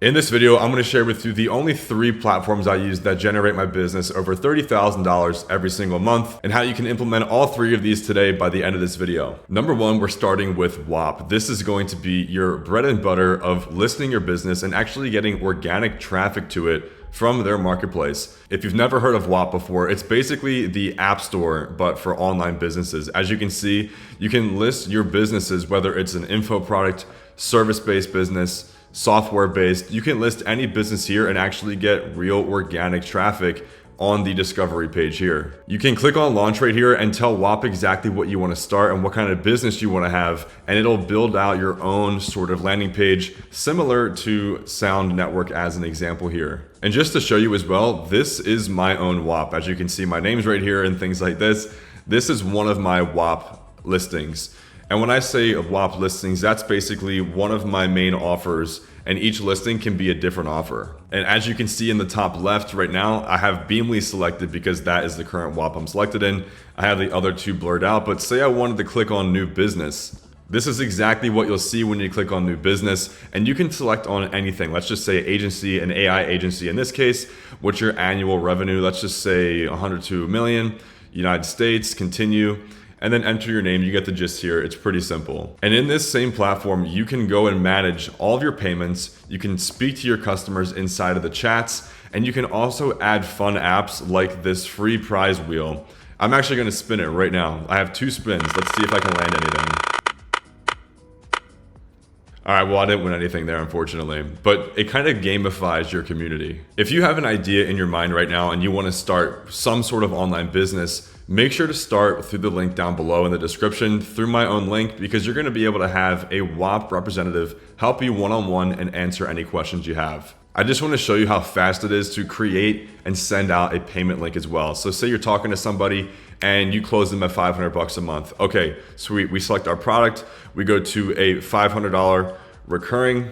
In this video, I'm going to share with you the only 3 platforms I use that generate my business over $30,000 every single month, and how you can implement all 3 of these today by the end of this video. Number 1, we're starting with Whop. This is going to be your bread and butter of listing your business and actually getting organic traffic to it from their marketplace. If you've never heard of Whop before, it's basically the App Store, but for online businesses. As you can see, you can list your businesses, whether it's an info product, service-based business, software-based. You can list any business here and actually get real organic traffic on the discovery page here. You can click on launch right here and tell Whop exactly what you want to start and what kind of business you want to have, and it'll build out your own sort of landing page similar to Sound Network as an example here. And just to show you as well, this is my own Whop. As you can see, my name's right here and things like this. This is one of my Whop listings. And when I say Whop listings, that's basically one of my main offers, and each listing can be a different offer. And as you can see in the top left right now, I have Beamly selected because that is the current Whop I'm selected in. I have the other 2 blurred out, but say I wanted to click on new business. This is exactly what you'll see when you click on new business, and you can select on anything. Let's just say agency, an AI agency in this case. What's your annual revenue? Let's just say 102 million, United States, continue. And then enter your name. You get the gist here. It's pretty simple. And in this same platform, you can go and manage all of your payments. You can speak to your customers inside of the chats, and you can also add fun apps like this free prize wheel. I'm actually going to spin it right now. I have 2 spins. Let's see if I can land anything. All right, well, I didn't win anything there, unfortunately, but it kind of gamifies your community. If you have an idea in your mind right now and you want to start some sort of online business, make sure to start through the link down below in the description through my own link, because you're going to be able to have a Whop representative help you one-on-one and answer any questions you have. I just want to show you how fast it is to create and send out a payment link as well. So say you're talking to somebody and you close them at $500 a month. Okay, sweet. We select our product. We go to a $500 recurring.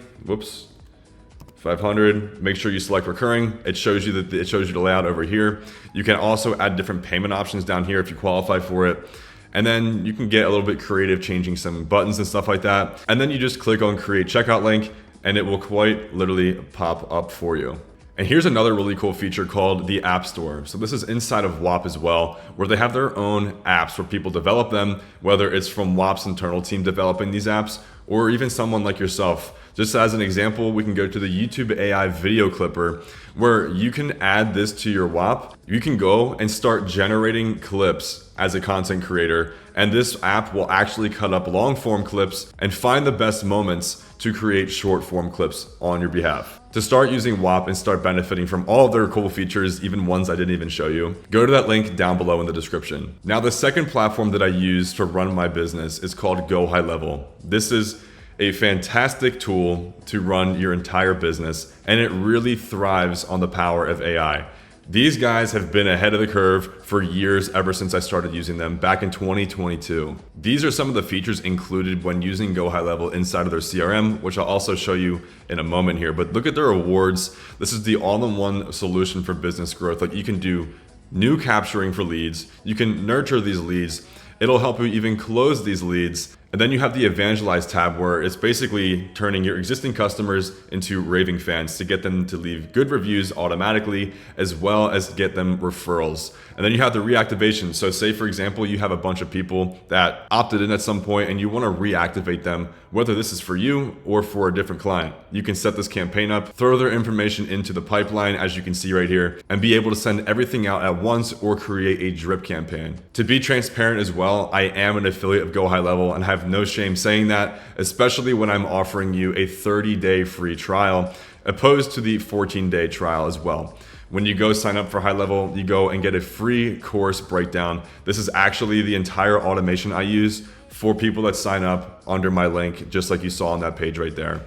500. Make sure you select recurring. It shows you the layout over here. You can also add different payment options down here if you qualify for it. And then you can get a little bit creative, changing some buttons and stuff like that. And then you just click on create checkout link, and it will quite literally pop up for you. And here's another really cool feature called the App Store. So this is inside of Whop as well, where they have their own apps where people develop them, whether it's from Whop's internal team developing these apps, or even someone like yourself. Just as an example, we can go to the YouTube AI video clipper, where you can add this to your Whop. You can go and start generating clips as a content creator, and this app will actually cut up long form clips and find the best moments to create short form clips on your behalf. To start using Whop and start benefiting from all of their cool features, even ones I didn't even show you, go to that link down below in the description. Now, the second platform that I use to run my business is called Go High Level. This is a fantastic tool to run your entire business, and it really thrives on the power of AI. These guys have been ahead of the curve for years, ever since I started using them back in 2022. These are some of the features included when using Go High Level inside of their CRM, which I'll also show you in a moment here. But look at their awards. This is the all-in-one solution for business growth. Like, you can do new capturing for leads. You can nurture these leads. It'll help you even close these leads. And then you have the Evangelize tab, where it's basically turning your existing customers into raving fans to get them to leave good reviews automatically, as well as get them referrals. And then you have the reactivation. So say, for example, you have a bunch of people that opted in at some point and you want to reactivate them, whether this is for you or for a different client. You can set this campaign up, throw their information into the pipeline, as you can see right here, and be able to send everything out at once or create a drip campaign. To be transparent as well, I am an affiliate of Go High Level and have no shame saying that, especially when I'm offering you a 30-day free trial, opposed to the 14-day trial as well. When you go sign up for High Level, you go and get a free course breakdown. This is actually the entire automation I use for people that sign up under my link, just like you saw on that page right there.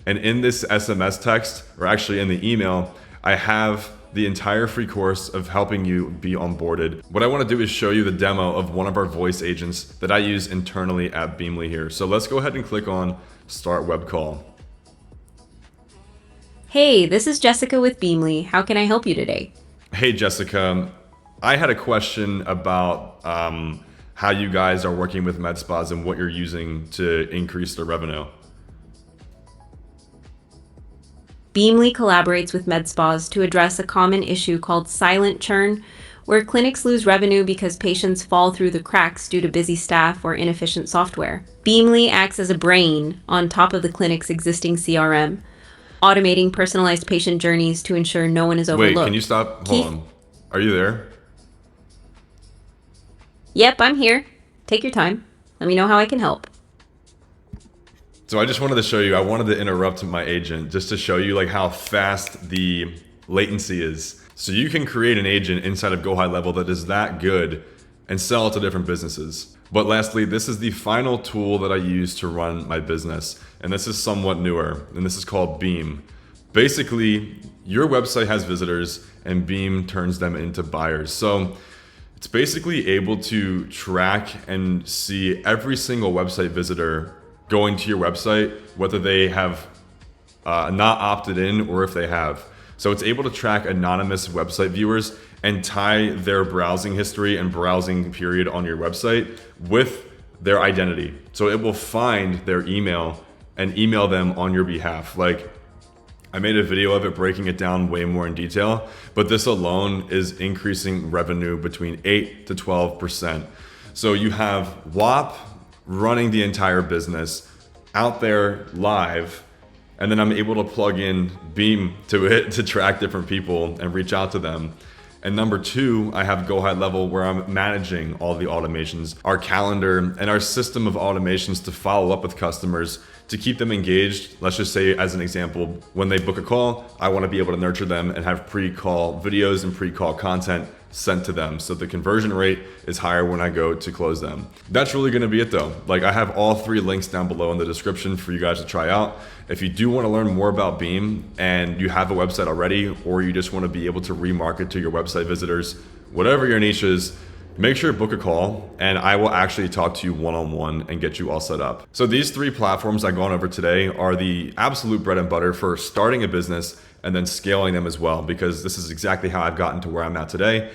And in this SMS text, or actually in the email, I have the entire free course of helping you be onboarded. What I want to do is show you the demo of one of our voice agents that I use internally at Beamly here. So let's go ahead and click on Start Web Call. Hey, this is Jessica with Beamly. How can I help you today? Hey, Jessica. I had a question about how you guys are working with med spas and what you're using to increase their revenue. Beamly collaborates with med spas to address a common issue called silent churn, where clinics lose revenue because patients fall through the cracks due to busy staff or inefficient software. Beamly acts as a brain on top of the clinic's existing CRM, automating personalized patient journeys to ensure no one is Wait, can you overlooked. stop? Hold Keith? on. Are you there? Yep, I'm here. Take your time. Let me know how I can help. So I just wanted to show you, I wanted to interrupt my agent just to show you like how fast the latency is. So you can create an agent inside of Go High Level that is that good and sell it to different businesses. But lastly, this is the final tool that I use to run my business. And this is somewhat newer, and this is called Beam. Basically, your website has visitors and Beam turns them into buyers. So it's basically able to track and see every single website visitor going to your website, whether they have not opted in or if they have. So it's able to track anonymous website viewers and tie their browsing history and browsing period on your website with their identity. So it will find their email and email them on your behalf. Like, I made a video of it breaking it down way more in detail, but this alone is increasing revenue between 8 to 12%. So you have Whop running the entire business out there live, and then I'm able to plug in Beam to it to track different people and reach out to them. And number two, I have Go High Level where I'm managing all the automations, our calendar, and our system of automations to follow up with customers to keep them engaged. Let's just say, as an example, when they book a call, I want to be able to nurture them and have pre-call videos and pre-call content sent to them so the conversion rate is higher when I go to close them. That's really going to be it though. Like, I have all three links down below in the description for you guys to try out. If you do want to learn more about Beam and you have a website already, or you just want to be able to remarket to your website visitors, whatever your niche is, make sure to book a call and I will actually talk to you one-on-one and get you all set up. So these three platforms I've gone over today are the absolute bread and butter for starting a business and then scaling them as well, because this is exactly how I've gotten to where I'm at today,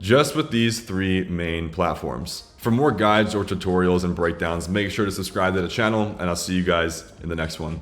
just with these three main platforms. For more guides or tutorials and breakdowns, make sure to subscribe to the channel, and I'll see you guys in the next one.